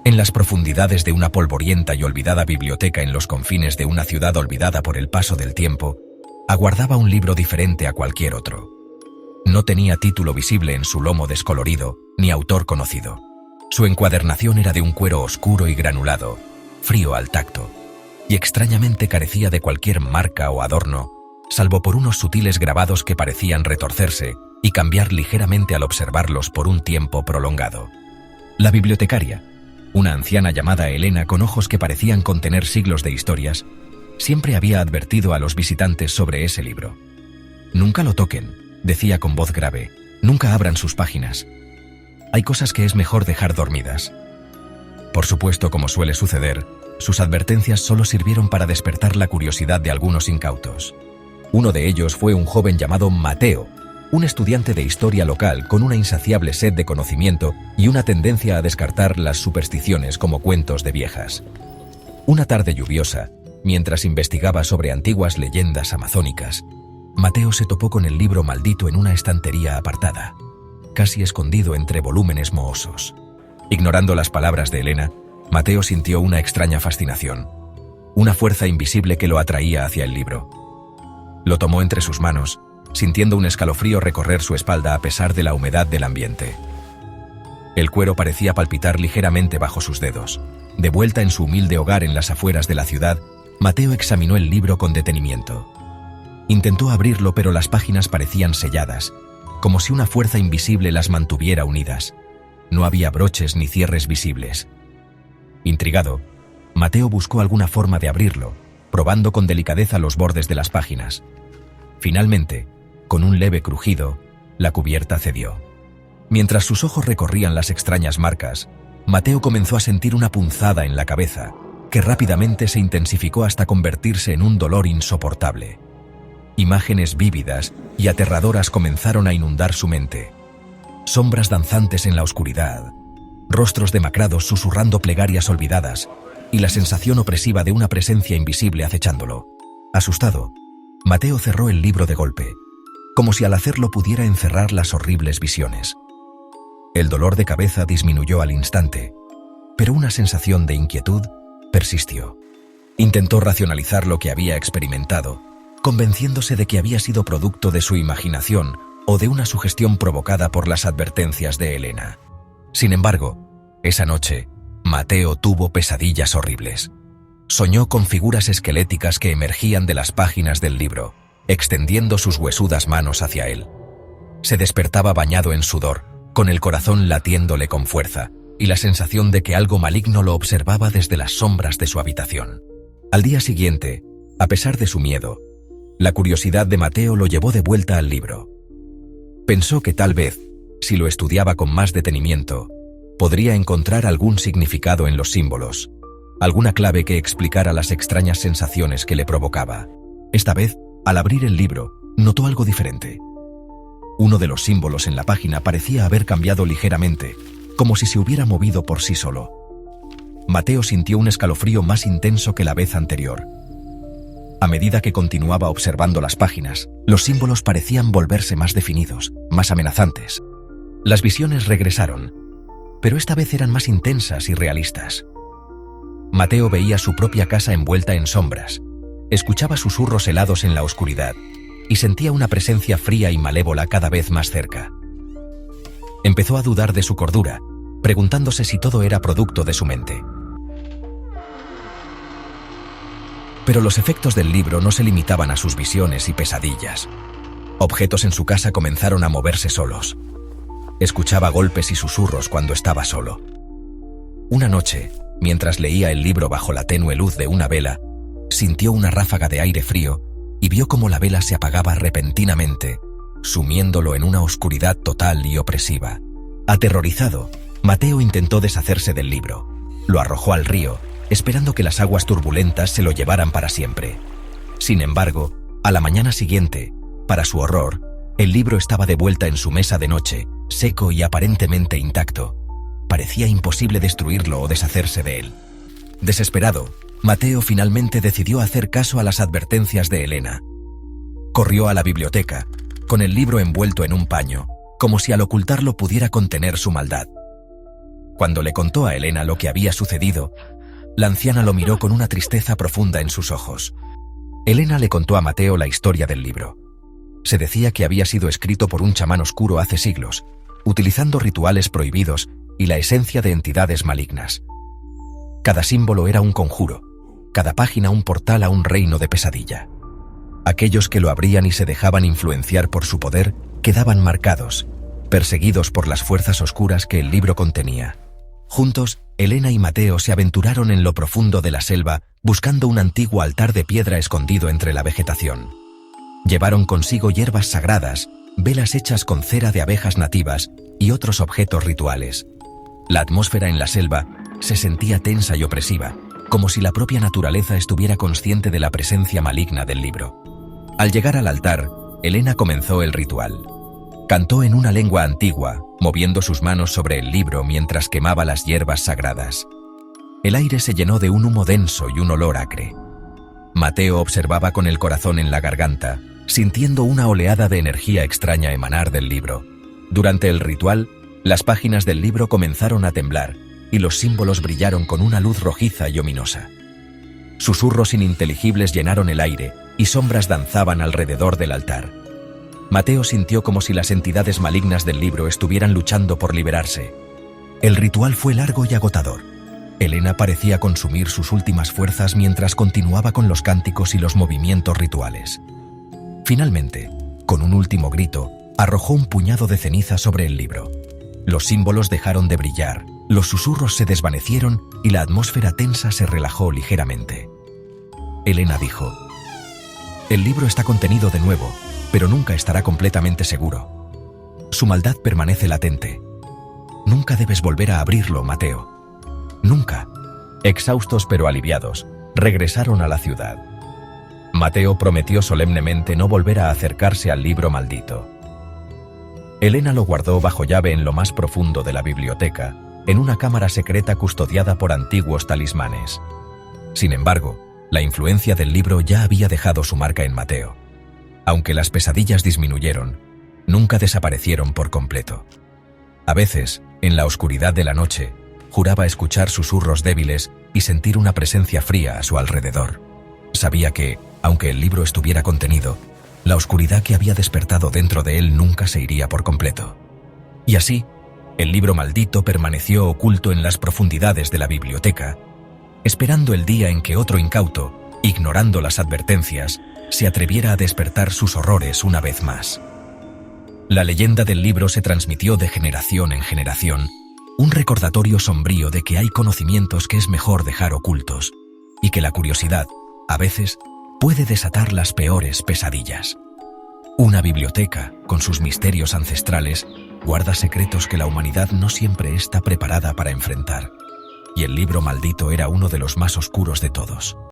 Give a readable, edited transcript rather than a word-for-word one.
En las profundidades de una polvorienta y olvidada biblioteca en los confines de una ciudad olvidada por el paso del tiempo, aguardaba un libro diferente a cualquier otro. No tenía título visible en su lomo descolorido, ni autor conocido. Su encuadernación era de un cuero oscuro y granulado, frío al tacto, y extrañamente carecía de cualquier marca o adorno, salvo por unos sutiles grabados que parecían retorcerse y cambiar ligeramente al observarlos por un tiempo prolongado. La bibliotecaria, una anciana llamada Elena con ojos que parecían contener siglos de historias, siempre había advertido a los visitantes sobre ese libro. «Nunca lo toquen», decía con voz grave, «nunca abran sus páginas. Hay cosas que es mejor dejar dormidas». Por supuesto, como suele suceder, sus advertencias solo sirvieron para despertar la curiosidad de algunos incautos. Uno de ellos fue un joven llamado Mateo, un estudiante de historia local con una insaciable sed de conocimiento y una tendencia a descartar las supersticiones como cuentos de viejas. Una tarde lluviosa, mientras investigaba sobre antiguas leyendas amazónicas, Mateo se topó con el libro maldito en una estantería apartada, casi escondido entre volúmenes mohosos. Ignorando las palabras de Elena, Mateo sintió una extraña fascinación, una fuerza invisible que lo atraía hacia el libro. Lo tomó entre sus manos, sintiendo un escalofrío recorrer su espalda a pesar de la humedad del ambiente. El cuero parecía palpitar ligeramente bajo sus dedos. De vuelta en su humilde hogar en las afueras de la ciudad, Mateo examinó el libro con detenimiento. Intentó abrirlo, pero las páginas parecían selladas, como si una fuerza invisible las mantuviera unidas. No había broches ni cierres visibles. Intrigado, Mateo buscó alguna forma de abrirlo, probando con delicadeza los bordes de las páginas. Finalmente, con un leve crujido, la cubierta cedió. Mientras sus ojos recorrían las extrañas marcas, Mateo comenzó a sentir una punzada en la cabeza, que rápidamente se intensificó hasta convertirse en un dolor insoportable. Imágenes vívidas y aterradoras comenzaron a inundar su mente. Sombras danzantes en la oscuridad, rostros demacrados susurrando plegarias olvidadas, y la sensación opresiva de una presencia invisible acechándolo. Asustado, Mateo cerró el libro de golpe, como si al hacerlo pudiera encerrar las horribles visiones. El dolor de cabeza disminuyó al instante, pero una sensación de inquietud persistió. Intentó racionalizar lo que había experimentado, convenciéndose de que había sido producto de su imaginación o de una sugestión provocada por las advertencias de Elena. Sin embargo, esa noche, Mateo tuvo pesadillas horribles. Soñó con figuras esqueléticas que emergían de las páginas del libro, extendiendo sus huesudas manos hacia él. Se despertaba bañado en sudor, con el corazón latiéndole con fuerza, y la sensación de que algo maligno lo observaba desde las sombras de su habitación. Al día siguiente, a pesar de su miedo, la curiosidad de Mateo lo llevó de vuelta al libro. Pensó que tal vez, si lo estudiaba con más detenimiento, podría encontrar algún significado en los símbolos, alguna clave que explicara las extrañas sensaciones que le provocaba. Esta vez, al abrir el libro, notó algo diferente. Uno de los símbolos en la página parecía haber cambiado ligeramente, como si se hubiera movido por sí solo. Mateo sintió un escalofrío más intenso que la vez anterior. A medida que continuaba observando las páginas, los símbolos parecían volverse más definidos, más amenazantes. Las visiones regresaron, pero esta vez eran más intensas y realistas. Mateo veía su propia casa envuelta en sombras, escuchaba susurros helados en la oscuridad y sentía una presencia fría y malévola cada vez más cerca. Empezó a dudar de su cordura, preguntándose si todo era producto de su mente. Pero los efectos del libro no se limitaban a sus visiones y pesadillas. Objetos en su casa comenzaron a moverse solos. Escuchaba golpes y susurros cuando estaba solo. Una noche, mientras leía el libro bajo la tenue luz de una vela, sintió una ráfaga de aire frío y vio cómo la vela se apagaba repentinamente, sumiéndolo en una oscuridad total y opresiva. Aterrorizado, Mateo intentó deshacerse del libro. Lo arrojó al río, esperando que las aguas turbulentas se lo llevaran para siempre. Sin embargo, a la mañana siguiente, para su horror, el libro estaba de vuelta en su mesa de noche, seco y aparentemente intacto. Parecía imposible destruirlo o deshacerse de él. Desesperado, Mateo finalmente decidió hacer caso a las advertencias de Elena. Corrió a la biblioteca, con el libro envuelto en un paño, como si al ocultarlo pudiera contener su maldad. Cuando le contó a Elena lo que había sucedido, la anciana lo miró con una tristeza profunda en sus ojos. Elena le contó a Mateo la historia del libro. Se decía que había sido escrito por un chamán oscuro hace siglos, utilizando rituales prohibidos y la esencia de entidades malignas. Cada símbolo era un conjuro, cada página un portal a un reino de pesadilla. Aquellos que lo abrían y se dejaban influenciar por su poder quedaban marcados, perseguidos por las fuerzas oscuras que el libro contenía. Juntos, Elena y Mateo se aventuraron en lo profundo de la selva buscando un antiguo altar de piedra escondido entre la vegetación. Llevaron consigo hierbas sagradas, velas hechas con cera de abejas nativas y otros objetos rituales. La atmósfera en la selva se sentía tensa y opresiva, como si la propia naturaleza estuviera consciente de la presencia maligna del libro. Al llegar al altar, Elena comenzó el ritual. Cantó en una lengua antigua, moviendo sus manos sobre el libro mientras quemaba las hierbas sagradas. El aire se llenó de un humo denso y un olor acre. Mateo observaba con el corazón en la garganta, sintiendo una oleada de energía extraña emanar del libro. Durante el ritual, las páginas del libro comenzaron a temblar y los símbolos brillaron con una luz rojiza y ominosa. Susurros ininteligibles llenaron el aire y sombras danzaban alrededor del altar. Mateo sintió como si las entidades malignas del libro estuvieran luchando por liberarse. El ritual fue largo y agotador. Elena parecía consumir sus últimas fuerzas mientras continuaba con los cánticos y los movimientos rituales. Finalmente, con un último grito, arrojó un puñado de ceniza sobre el libro. Los símbolos dejaron de brillar, los susurros se desvanecieron y la atmósfera tensa se relajó ligeramente. Elena dijo: «El libro está contenido de nuevo, pero nunca estará completamente seguro. Su maldad permanece latente. Nunca debes volver a abrirlo, Mateo. Nunca». Exhaustos pero aliviados, regresaron a la ciudad. Mateo prometió solemnemente no volver a acercarse al libro maldito. Elena lo guardó bajo llave en lo más profundo de la biblioteca, en una cámara secreta custodiada por antiguos talismanes. Sin embargo, la influencia del libro ya había dejado su marca en Mateo. Aunque las pesadillas disminuyeron, nunca desaparecieron por completo. A veces, en la oscuridad de la noche, juraba escuchar susurros débiles y sentir una presencia fría a su alrededor. Sabía que, aunque el libro estuviera contenido, la oscuridad que había despertado dentro de él nunca se iría por completo. Y así, el libro maldito permaneció oculto en las profundidades de la biblioteca, esperando el día en que otro incauto, ignorando las advertencias, se atreviera a despertar sus horrores una vez más. La leyenda del libro se transmitió de generación en generación, un recordatorio sombrío de que hay conocimientos que es mejor dejar ocultos, y que la curiosidad, a veces, puede desatar las peores pesadillas. Una biblioteca, con sus misterios ancestrales, guarda secretos que la humanidad no siempre está preparada para enfrentar, y el libro maldito era uno de los más oscuros de todos.